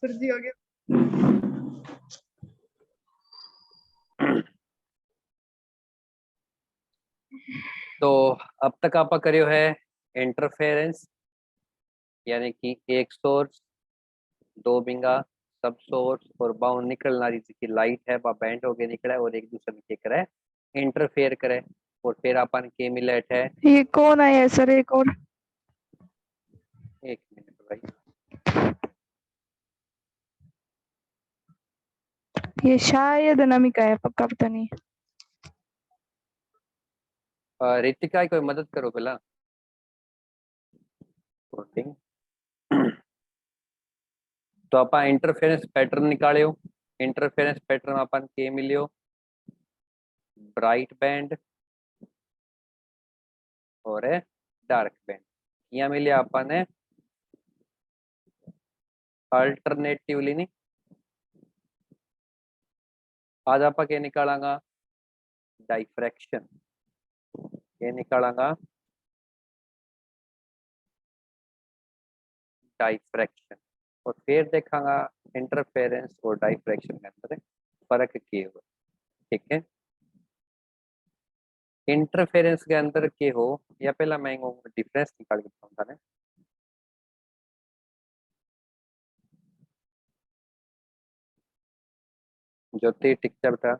Sir जी आ गया। तो अब तक आप करियो है इंटरफेरेंस, यानी कि एक सोर्स दो बिंगा सब सोर्स और बाउंड निकलना की लाइट है वह बैंड होके निकला है और एक दूसरे में क्या करे इंटरफेयर करे, और फिर अपन के मिलेट है। ये कौन आया है सर एक और? एक मिनट भाई, ये शायद अनामिका है, पक्का पता नहीं। रितिका कोई मदद करो पहला कोटिंग। तो आप इंटरफेरेंस पैटर्न निकालियो। इंटरफेरेंस पैटर्न अपन के मिलियो ब्राइट बैंड और डार्क बैंड। यहाँ मिले अपन ने अल्टरनेटिवली नहीं, आज आप के निकालांगा डाइफ्रैक्शन, ये निकालांगा डाइफ्रैक्शन, और फिर देखांगा इंटरफेरेंस और डाइफ्रैक्शन के अंदर फर्क क्या हो। ठीक है, इंटरफेरेंस के अंदर के हो या पहला मैं डिफरेंस निकाल के बताऊंगा ना। ज्योति टिक्चर था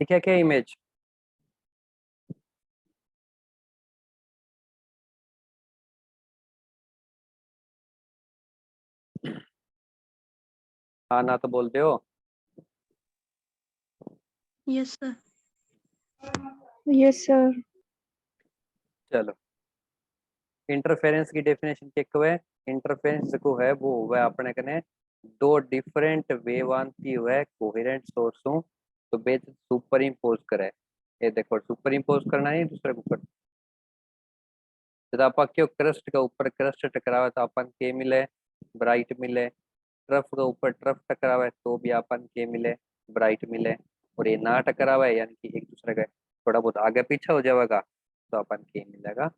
ठीक है क्या इमेज। हाँ ना तो बोलते हो। Yes sir. Yes sir. चलो, इंटरफेरेंस की डेफिनेशन क्या है। इंटरफेरेंस को है वो हुआ अपने कने दो डिफरेंट वेव आती हुआ कोहेरेंट सोर्स हूँ तो बेच सुपर इम्पोज करे। ये देखो सुपर इम्पोज करना है दूसरे के ऊपर। जब आप क्यों क्रस्ट का ऊपर क्रस्ट टकरावे तो अपन के मिले ब्राइट मिले, ट्रफ के ऊपर ट्रफ टकरावे तो भी अपन के मिले ब्राइट मिले, और ये ना टकरावे यानी कि एक दूसरे का थोड़ा बहुत आगे पीछे हो जाएगा तो अपन के मिलेगा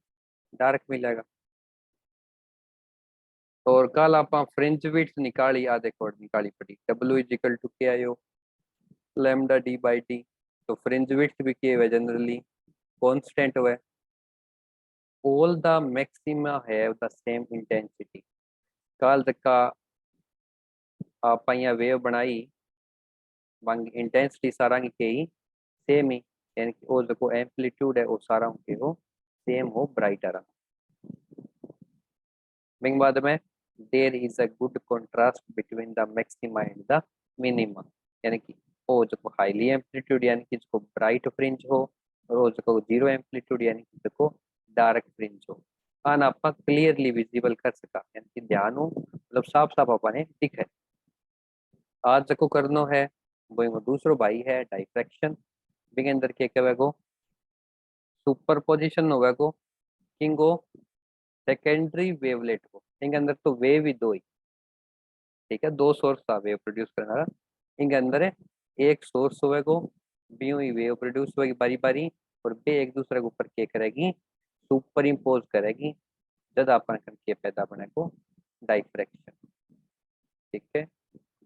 डार्क मिलेगा। और कल आप फ्रिंज विड्थ निकाली आ देखो निकाली पड़ी W इज इक्वल टू के आयो लैम्डा डी बाई डी। तो फ्रिंज विड्थ भी के हुए जनरली कांस्टेंट हुए। All the maxima have the same intensity. कल तक का आप यहाँ वेव बनाई इंटेंसिटी सारा की सेम ही यानी कि वो जो एम्पलीट्यूड है वो सारा उनके हो सेम हो ब्राइट आ रहा। बिंग बाद में there is a good contrast between the maxima and the minima, यानी कि वो जो हाईली एम्पलीट्यूड यानी कि जो ब्राइट फ्रिंज हो और वो जो जीरो एम्पलीट्यूड यानी कि जो डार्क फ्रिंज हो आन आप क्लियरली विजिबल कर सका, यानी कि ध्यान हो मतलब साफ साफ अपने दिखे। आज जो करनो है वो दूसरो भाई है डाइफ्रैक्शन। बिंग अंदर के कहवे को सुपर पोजिशन होगा को किंगो सेकेंडरी वेवलेट को इनके अंदर तो वेव ही दो ही, ठीक है, दो सोर्स था वेव प्रोड्यूस करने वाला। इनके अंदर है एक सोर्स होगा को बीयू ही वेव प्रोड्यूस होगी बारी बारी और बे एक दूसरे के ऊपर क्या करेगी सुपर इम्पोज करेगी जब अपन के पैदा बने को डाइफ्रैक्शन, ठीक है।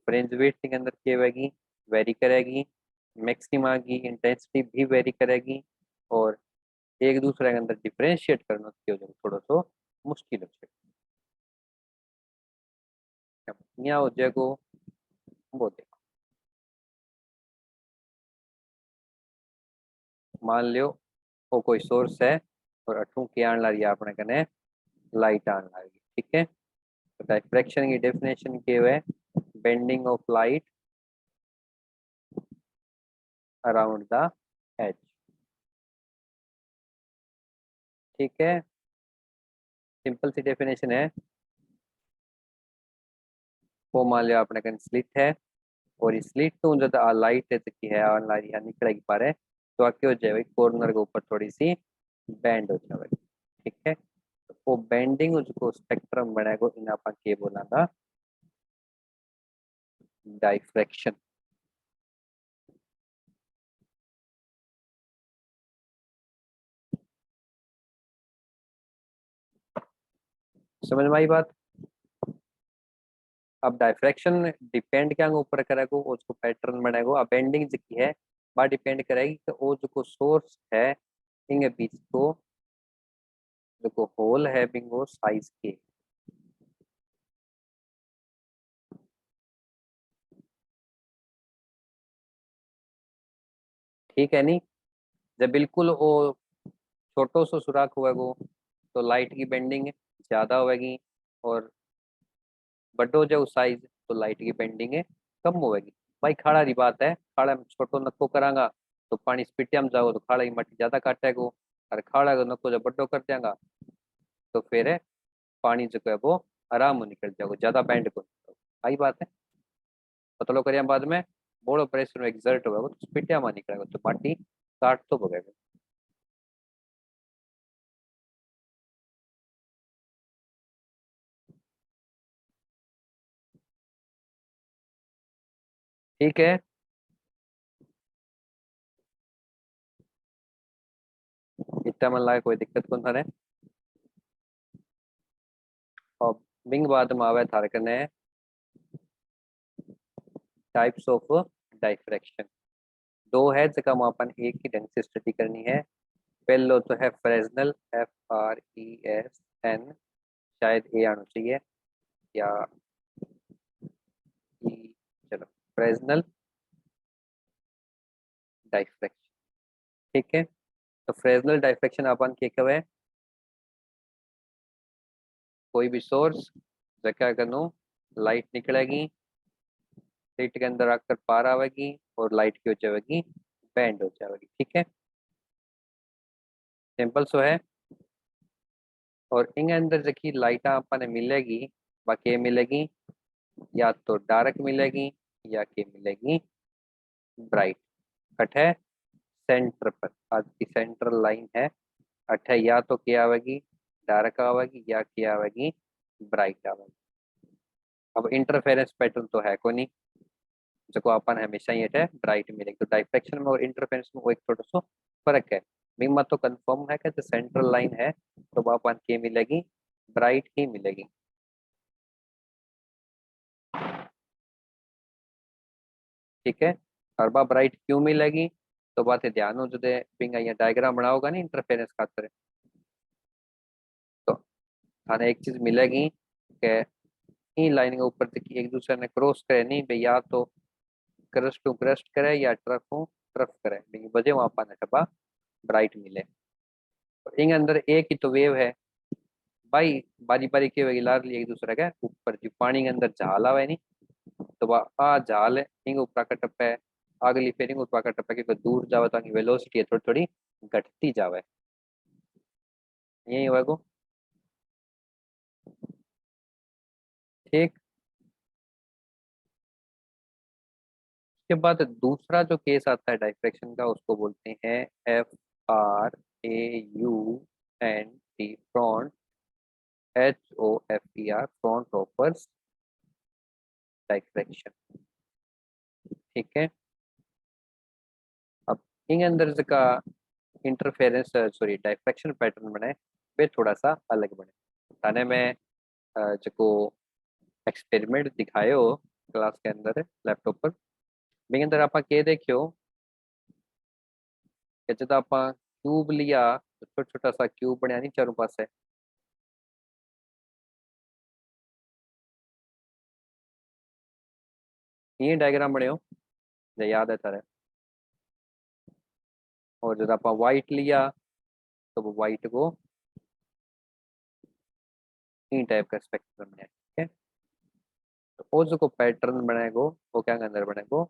फ्रिंज वेट के अंदर क्या होगी वेरी करेगी, मैक्सिमा की इंटेंसिटी भी वेरी करेगी और एक दूसरे के अंदर डिफरेंशिएट करना की हो जाए थोड़ा सा मुश्किल हो जाएगा। यहाँ हो जाएगा वो देखो, मान लियो वो कोई सोर्स है और अठू के आने लगी अपने कने लाइट आने लगी, ठीक है। तो डायफ्रैक्शन की डेफिनेशन क्या है bending of light around the edge, ठीक है। सिंपल सी डेफिनेशन है। वो मान लियो अपने कने स्लिट है और इस स्लिट तो जब लाइट है की है ऑनलाइन यहाँ निकलेगी पारे तो आके हो जाएगी कॉर्नर के ऊपर थोड़ी सी बैंड हो जाएगी, ठीक है। तो वो बेंडिंग उसको स्पेक्ट्रम बनाएगा इन अपन के बोला था डाइफ्रैक्शन। समझ में आई बात। अब डायफ्रैक्शन डिपेंड क्या ऊपर करेगा उसको पैटर्न बनेगा, अब बेंडिंग की है बात डिपेंड करेगी कि वो जो सोर्स है इनके बीच को जो होल है बिंगो साइज के, ठीक है नी। जब बिल्कुल वो छोटो सो सुराख हुआ तो लाइट की बेंडिंग ज्यादा होगी और बड़ो जो साइज तो लाइट की बेंडिंग कम होगी। भाई खाड़ा की बात है, खाड़ा में छोटो नक्को करांगा तो पानी स्पिटिया में जाओ तो खाड़ा की मट्टी ज्यादा काटेगो और खाड़ा को नक्को जब बड़ो कर देंगा तो फिर पानी जो है वो आराम में निकल जाएगा ज्यादा बैंड को, आई बात है। पतलो करिया बाद में बोड़ो प्रेशर में एक्सर्ट होगा तो स्पिटिया में निकलेगा तो माटी काट तो भगेगा, ठीक है। इतना मन लागे कोई दिक्कत कौन था। और बिंग बाद में आवे थारे कने टाइप्स ऑफ डाइफ्रैक्शन दो है जगह हम अपन एक ही ढंग से स्टडी करनी है। पहलो तो है फ्रेजनल FRESN, शायद ए आना चाहिए या ई, चलो फ्रेजनल डाइफ्रैक्शन, ठीक है। तो फ्रेजनल डाइफ्रैक्शन अपन के कब है कोई भी सोर्स जगह कनो लाइट निकलेगी लाइट के अंदर आकर पार आवेगी और लाइट की हो जाएगी बैंड हो जाएगी, ठीक है। सिंपल सो है। और इन अंदर जकी लाइट अपन मिलेगी बाकी मिलेगी या तो डार्क मिलेगी या के मिलेगी ब्राइट। कट है सेंटर पर आज की सेंट्रल लाइन है अठ है या तो क्या आवेगी डार्क आवेगी या क्या आवेगी ब्राइट आवेगी। अब इंटरफेरेंस पैटर्न तो है को नहीं जो अपन हमेशा ही है ब्राइट मिलेगी तो डाइफ्रैक्शन में और इंटरफेरेंस में वो एक थोड़ा सा फर्क है। मिम्मा तो कंफर्म है कि जो सेंट्रल लाइन है तो वो अपन के मिलेगी ब्राइट ही मिलेगी, ठीक है। और बात ब्राइट क्यों मिलेगी तो बात ध्यान हो जो पिंगा या डायग्राम बनाओगा नहीं इंटरफेरेंस खातर तो थाने एक चीज मिलेगी कि इन लाइन के ऊपर तक एक दूसरे ने क्रॉस करे नहीं भाई या तो क्रस्ट टू क्रस्ट करे या ट्रफ तरफ करे बिंग बजे वहां पर टपा ब्राइट मिले इंग अंदर एक ही तो वेव है भाई बारी बारी के वगिलार लिए एक दूसरे के ऊपर जो पानी के अंदर झाल आवे नहीं तो वह आ झाल इंग ऊपर का टप्पा है अगली फिर इंग ऊपर का टप्पा क्योंकि दूर जावे तो वेलोसिटी थोड़ी थोड़ी घटती जावे यही होगा ठीक। उसके बाद दूसरा जो केस आता है डाइफ्रैक्शन का उसको बोलते हैं FRAUNT front HOFER front offers diffraction ठीक है। अब इन अंदर का इंटरफेरेंस सॉरी डाइफ्रैक्शन पैटर्न बने वे थोड़ा सा अलग बने थाने में जो एक्सपेरिमेंट दिखायो क्लास के अंदर लैपटॉप पर मेरे अंदर आप के देखियो कि जब आप क्यूब लिया तो छोटा छोटा सा क्यूब बनया नहीं चारों पास ये डायग्राम बने हो जो याद है तारे और जब आप वाइट लिया तो वो वाइट को ई टाइप का स्पेक्ट्रम बनाया ठीक है। तो वो जो को पैटर्न बनाएगो वो क्या अंदर बनेगो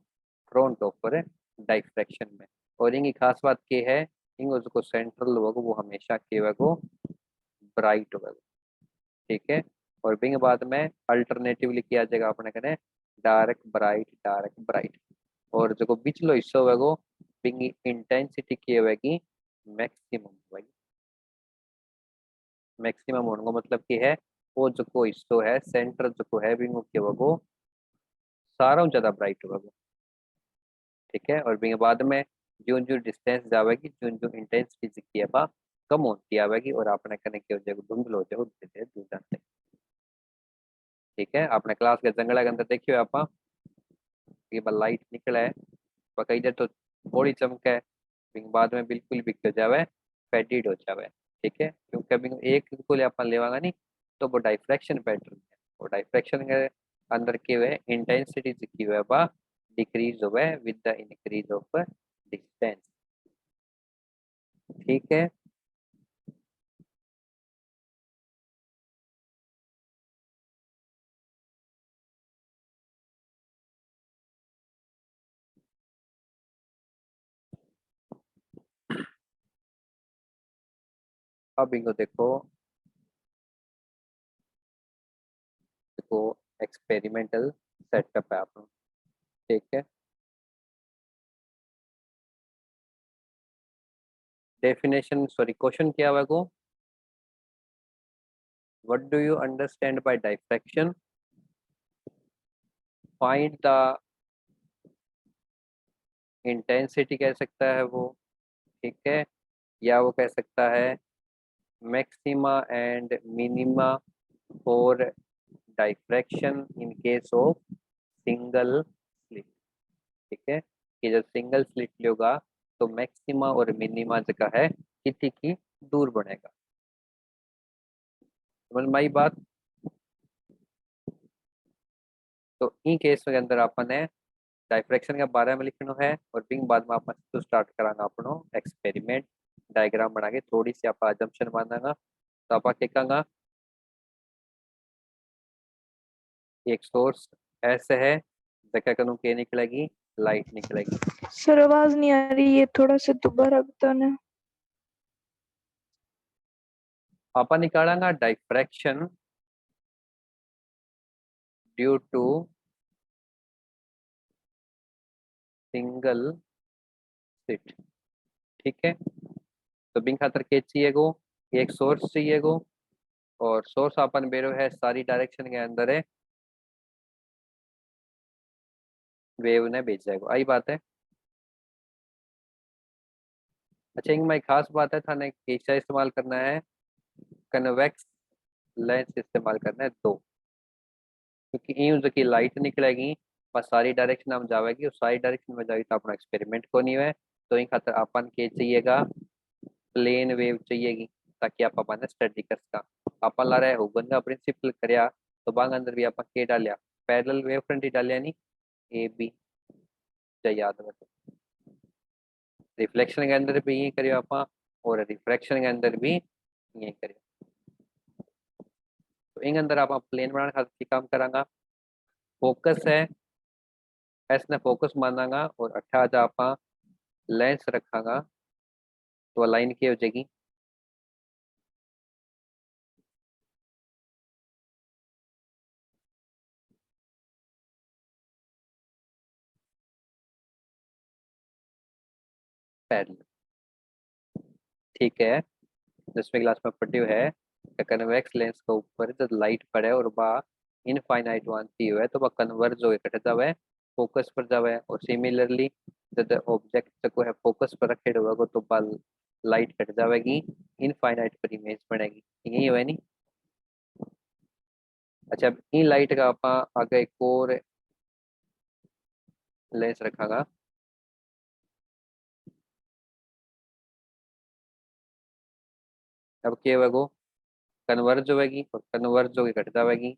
फ्रंट ऊपर डाइफ्रैक्शन में और इनकी खास बात ये है इन जो सेंट्रल होगा वो हमेशा के वो ब्राइट होगा ठीक है। और बिंग बाद में अल्टरनेटिवली किया जाएगा अपने कने डार्क ब्राइट और जो बिचलो हिस्सा होगा बिंग इंटेंसिटी की होगी मैक्सिमम होगी मैक्सिमम होने का मतलब की है वो जो को हिस्सो है सेंटर जो को है बिंग के वो सारा ज्यादा ब्राइट होगा ठीक है। और बिंग बाद में जो जो डिस्टेंस जाएगी जो जो इंटेंसिटी की है बा कम होती आवेगी और अपने कने के हो जाएगा धुंधल हो जाएगा धीरे धीरे दूर जाते ठीक है। अपने क्लास के जंगल के अंदर देखियो आप ये लाइट निकला है कई देर तो थोड़ी चमक है फिर बाद में बिल्कुल बिक जावे फेडिड हो जावे ठीक है क्योंकि अभी एक को अपन लेवागा नहीं तो वो डाइफ्रैक्शन पैटर्न है और डाइफ्रैक्शन के अंदर के हुए इंटेंसिटी की हुए बा डिक्रीज हुए with the increase of distance ठीक है। अब इनको देखो देखो एक्सपेरिमेंटल सेटअप है आप ठीक है। डेफिनेशन सॉरी क्वेश्चन क्या हुआ को what do you understand by diffraction find the intensity कह सकता है वो ठीक है या वो कह सकता है maxima and minima for diffraction in case of single slit ठीक है कि जब सिंगल स्लिट लेगा तो मैक्सिमा और मिनिमा जगह है कितनी की दूर बनेगा समझ में आई बात। तो इन केस के अंदर अपन ने डाइफ्रैक्शन के बारे में लिखना है और बिंग बाद में अपन तो स्टार्ट करांगा अपनो एक्सपेरिमेंट डायग्राम बना के थोड़ी सी आप अजम्पशन मानांगा तो आप देखेंगा एक सोर्स ऐसे है जगह कनु के निकलेगी लाइट निकलेगी सर आवाज नहीं आ रही है थोड़ा सा दोबारा बताना। अपन निकालेंगा diffraction due to single slit ठीक है। तो बिंग खातर के चाहिए गो एक सोर्स चाहिए गो और सोर्स अपन बेरो है सारी डायरेक्शन के अंदर है वेव ने भेज जाएगा आई बात है। अच्छा इनमें एक खास बात है थाने कैसा इस्तेमाल करना है कन्वेक्स लेंस इस्तेमाल करना है दो क्योंकि यूं जो की लाइट निकलेगी बस सारी डायरेक्शन हम जाएगी और सारी डायरेक्शन में जाएगी तो अपना एक्सपेरिमेंट को नहीं है तो इन खातर अपन के चाहिएगा प्लेन वेव चाहिएगी ताकि आप अपन स्टडी कर सका अपन ला रहे हो बंदा प्रिंसिपल करया तो बांग अंदर भी अपन के डालिया पैरेलल वेव फ्रंट ही डालिया नहीं ए बी याद रखो रिफ्लेक्शन के अंदर भी यही करियो आप और रिफ्रैक्शन के अंदर भी यही करियो। तो इन अंदर आप प्लेन बनाने खातिर काम करांगा। फोकस है एस ने फोकस मानांगा और अठा जा आप लेंस रखांगा तो लाइन की हो जाएगी। पैरेलल। ठीक है, 10वीं क्लास में पढ़ी है कन्वेक्स लेंस के ऊपर जब लाइट पड़े और बा इनफाइनाइट वांती हुए तो वह कन्वर्ज हो कट जावे फोकस पर जावे। और सिमिलरली जब ऑब्जेक्ट को है फोकस पर रखे हुए तो बा लाइट कट जाएगी इनफाइनाइट पर इमेज बनेगी। यही हुआ नहीं। अच्छा, अब इन लाइट का आप आगे एक और लेंस रखागा। अब क्या होगा, कन्वर्ज होगी और कन्वर्ज होगी कट जाएगी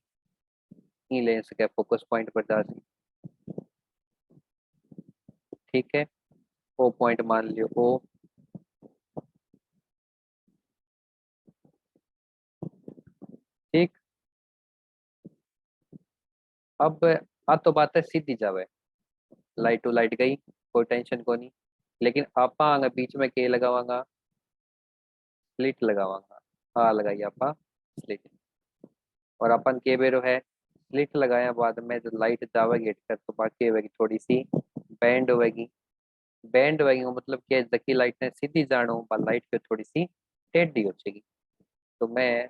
इन लेंस के फोकस पॉइंट पर जा सी। ठीक है, ओ पॉइंट मान लियो ओ। ठीक, अब आ तो बात है सीधी जावे, लाइट टू लाइट गई कोई टेंशन को नहीं। लेकिन आपा आगे बीच में के लगावांगा स्लिट लगावांगा। हाँ लगाई आपा स्लिट। और अपन के बेरो है स्लिट लगाया बाद में जो लाइट जावेगी कर तो बाकी होगी थोड़ी सी बैंड होगी। बैंड होगी मतलब क्या जकी लाइट ने सीधी जानो बा लाइट पे थोड़ी सी टेढ़ी हो जाएगी। तो मैं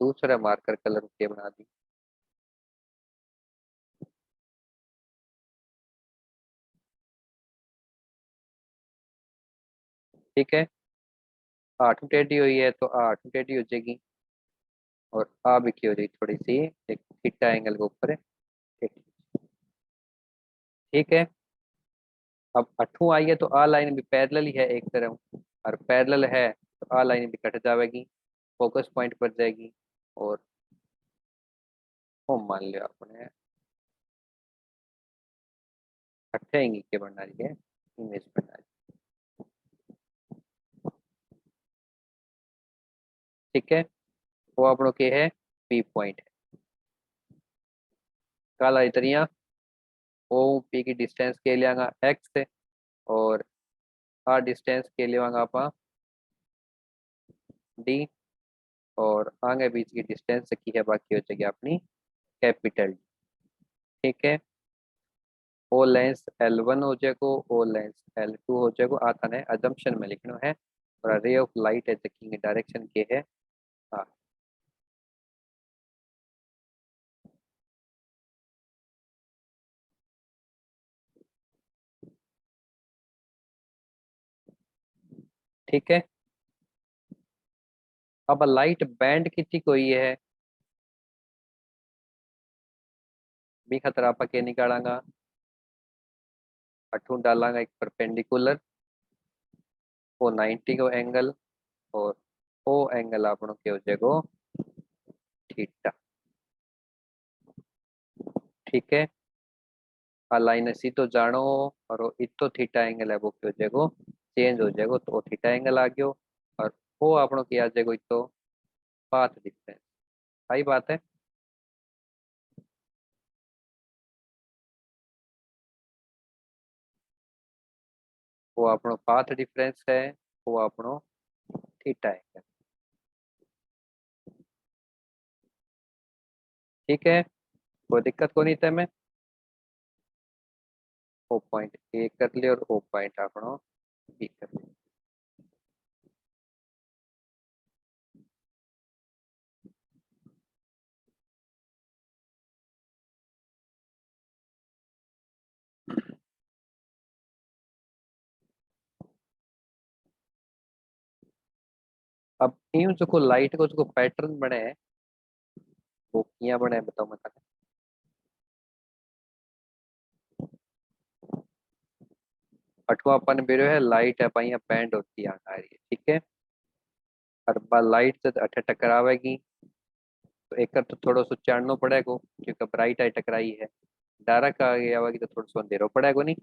दूसरा मार्कर कलर के बना दी। ठीक है, आठ टेढ़ी हुई है तो आठ टेढ़ी हो जाएगी और आ भी की हो जाएगी थोड़ी सी एक थीटा एंगल के ऊपर टेढ़ी। ठीक है, अब अठू आई है तो आ लाइन भी पैरेलल ही है एक तरफ और पैरेलल है तो आ लाइन भी कट जाएगी फोकस पॉइंट पर जाएगी। और वो मान लिया आपने अट्ठाएंगी के बना रही है इमेज बना रही। ठीक है, वो आपनों के है पी पॉइंट है काला इतरिया ओ पी की डिस्टेंस के लिए एक्स है और आ डिस्टेंस के लिए आप डी और आगे बीच की डिस्टेंस की है बाकी हो जाएगी अपनी कैपिटल डी। ठीक है, ओ लेंस L1 हो जाएगो ओ लेंस L2 हो जाएगो आता है अजम्पशन में लिखना है। और रे ऑफ लाइट है जकी डायरेक्शन के है हाँ। ठीक है, अब लाइट बैंड कितनी कोई है भी खतरा आप के निकालांगा अठू डालांगा एक परपेंडिकुलर वो 90 को एंगल और ओ एंगल आपनों के हो जाएगो थीटा। ठीक है, आ लाइन सीधो जानो और वो इतो थीटा एंगल है वो क्या हो जाएगो चेंज हो जाएगो तो वो थीटा एंगल आ गयो। और वो आपनों की आ जाएगो इतो पाथ डिफरेंस। सही बात है। वो आपनो पाथ डिफरेंस है वो आपनो थीटा एंगल। ठीक है, कोई दिक्कत को नहीं थे में ओ पॉइंट ए कर लिया और ओ पॉइंट आपनो बी कर लिया। अब यूं जो लाइट को जो पैटर्न बने हैं वो किया बने हैं बताओ मतलब। अठवा अपन बेरो है लाइट है पाइया बैंड होती है आ रही है। ठीक है, और लाइट से अठे टकरावेगी तो एक तो थोड़ा सो चाड़नो पड़ेगा क्योंकि ब्राइट आई टकराई है। डायरेक्ट आ गई आवेगी तो थोड़ा सो अंधेरो पड़ेगा नहीं।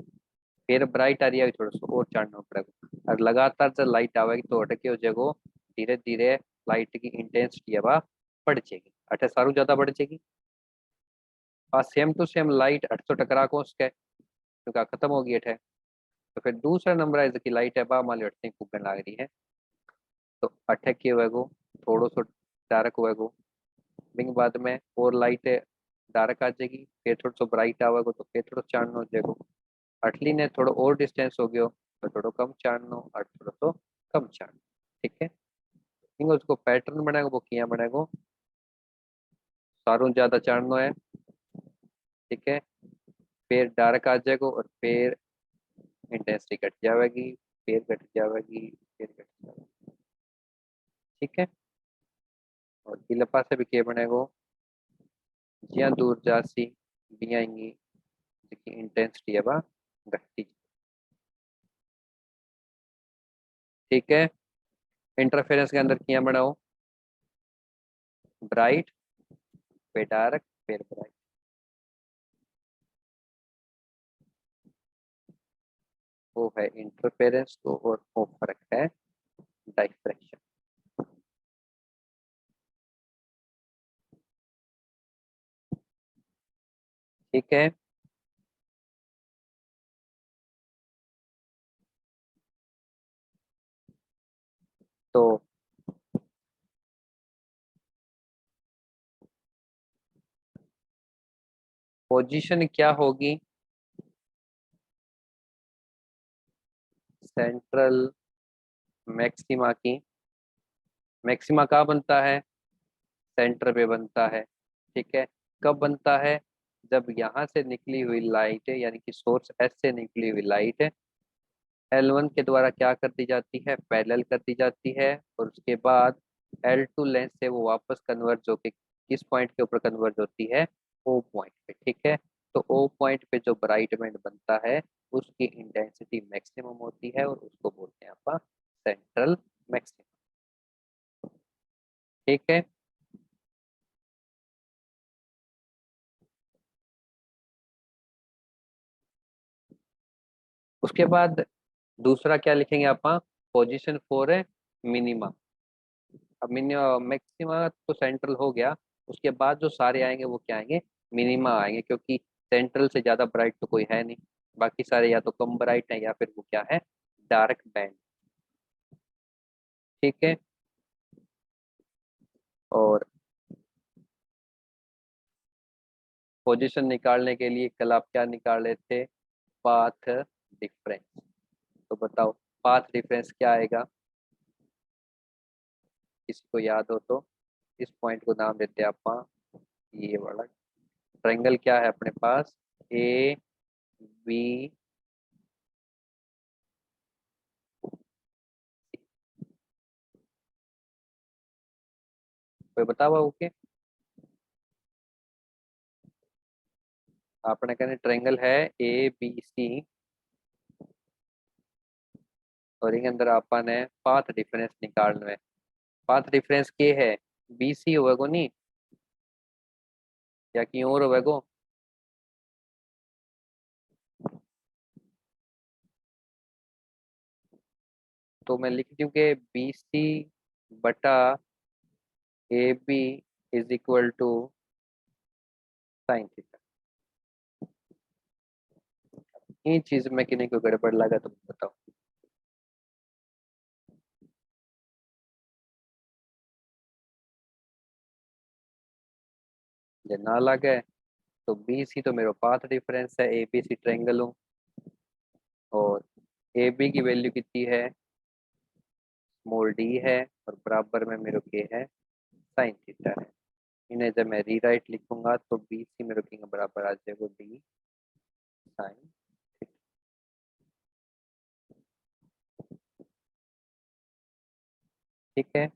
फिर ब्राइट आ रही है, थोड़ा सा और चांदना पड़ेगा। और लगातार जब लाइट आवेगी तो अटके हो जाएगो, धीरे धीरे लाइट की इंटेंसिटी अब बढ़ जाएगी, अटे सारू ज्यादा बढ़ जाएगी। और सेम टू सेम लाइट अट तो टकरा को उसके क्योंकि खत्म हो गई अठे। तो फिर दूसरा नंबर है की लाइट है बा माली अटने खूबन लाग रही है, तो अठे की होएगो थोड़ो सो डार्क होएगो, बिंग बाद में और लाइट डार्क आ जाएगी, फिर थोड़ा सो ब्राइट आवेगो तो फिर थोड़ा चांदनो हो जाएगो। अटली ने थोड़ा और डिस्टेंस हो गयो तो थोड़ा कम चांदनो और थोड़ा सो कम चांदनो। ठीक है, इंग उसको पैटर्न बनेगा वो किया बनेगो, सारों ज्यादा चांदनो है, ठीक है, फिर डार्क आ जाएगा और फिर इंटेंसिटी घट जाएगी, फिर घट जाएगी, फिर घट जाएगी। ठीक है, और इला पासे भी क्या बनेगो, जिया दूर जासी बियाएंगी जिसकी इंटेंसिटी है वह घटती। ठीक है, इंटरफेरेंस के अंदर किया बनाओ, ब्राइट फिर डार्क फिर ब्राइट। वो है इंटरफेरेंस तो, और वो फर्क है डाइफ्रैक्शन। ठीक है, तो पोजीशन क्या होगी, सेंट्रल मैक्सिमा की। मैक्सिमा कहाँ बनता है, सेंटर पे बनता है। ठीक है, कब बनता है, जब यहाँ से निकली हुई लाइट है यानी कि सोर्स एस से निकली हुई लाइट है L1 के द्वारा क्या कर दी जाती है, पैरेलल कर दी जाती है, और उसके बाद L2 लेंस से वो वापस कन्वर्ज होके किस पॉइंट के ऊपर कन्वर्ज होती है, O पॉइंट पे। ठीक है, तो O पॉइंट पे जो ब्राइट बैंड बनता है उसकी इंटेंसिटी मैक्सिमम होती है और उसको बोलते हैं आप सेंट्रल मैक्सिमम। ठीक है, उसके बाद दूसरा क्या लिखेंगे आप, पोजीशन 4 है मिनिमा। अब मैक्सिमा तो सेंट्रल हो गया, उसके बाद जो सारे आएंगे वो क्या आएंगे, मिनिमा आएंगे, क्योंकि सेंट्रल से ज्यादा ब्राइट तो कोई है नहीं, बाकी सारे या तो कम ब्राइट है या फिर वो क्या है, डार्क बैंड। ठीक है, और पोजीशन निकालने के लिए कल आप क्या निकाल रहे थे, पाथ डिफरेंस। तो बताओ पाथ डिफरेंस क्या आएगा, किसी को याद हो तो। इस पॉइंट को नाम देते हैं आप, ये वाला ट्रायंगल क्या है अपने पास, ए बी, कोई बताओ ओके। आपने कहने ट्रायंगल है ए बी सी, और इनके अंदर आपन है पाथ डिफरेंस निकालना है। पाथ डिफरेंस के है, बी सी होगा नहीं या कहीं और होगा। तो मैं लिख दूं कि बी सी बटा A B is equal to sine theta. ये चीज में किन्हीं को गड़बड़ लगा तो बताओ। ये ना लगे तो बी सी तो मेरा पाथ डिफरेंस है, ए बी सी ट्रायंगल हूँ, और ए बी की वैल्यू कितनी है, स्मॉल डी है, और बराबर में मेरे के है साइन थीटा है। इन्हें जब मैं रीराइट लिखूंगा तो बी सी मेरे के बराबर आ जाएगा डी साइन। ठीक है,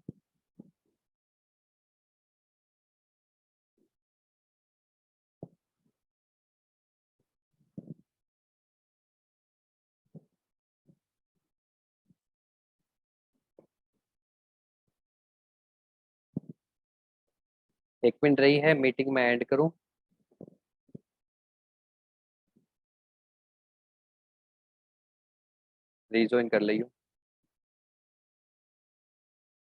1 मिनट रही है, मीटिंग में एंड करूं। रीजॉइन कर लियो।